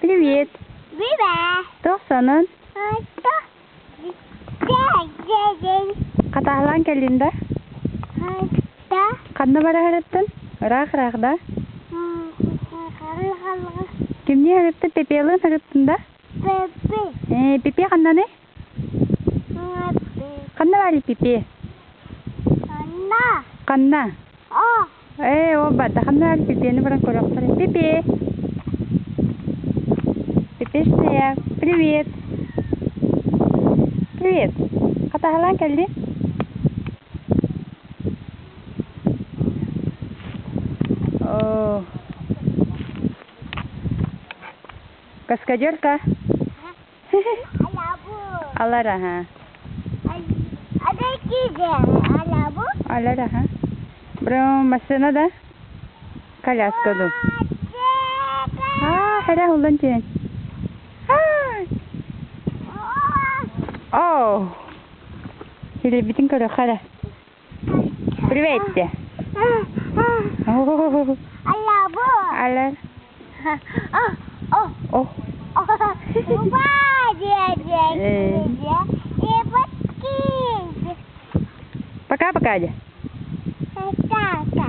Привет. Привет. Тоқсанын. Это день. Қатағылан келінде. Это Қанны бара хәріптін? Рақ да. Кемне хәріптін? Пепелін хәріптін да? Пепе. Пепе қанданы? Қанны бары пепе? Қанна. О бада қанны бары пепені баран көріқтір. Пепе. Пепе стояк. Привет. Привет. Қатағылан келді? О. Каскадерка. Алара, ха. Алара, ха. Бром машина да? Коляска ду. Хәдә улдан тирен. О. Или битин кара хара. Привет. Алар. О. Пока-пока, Адя.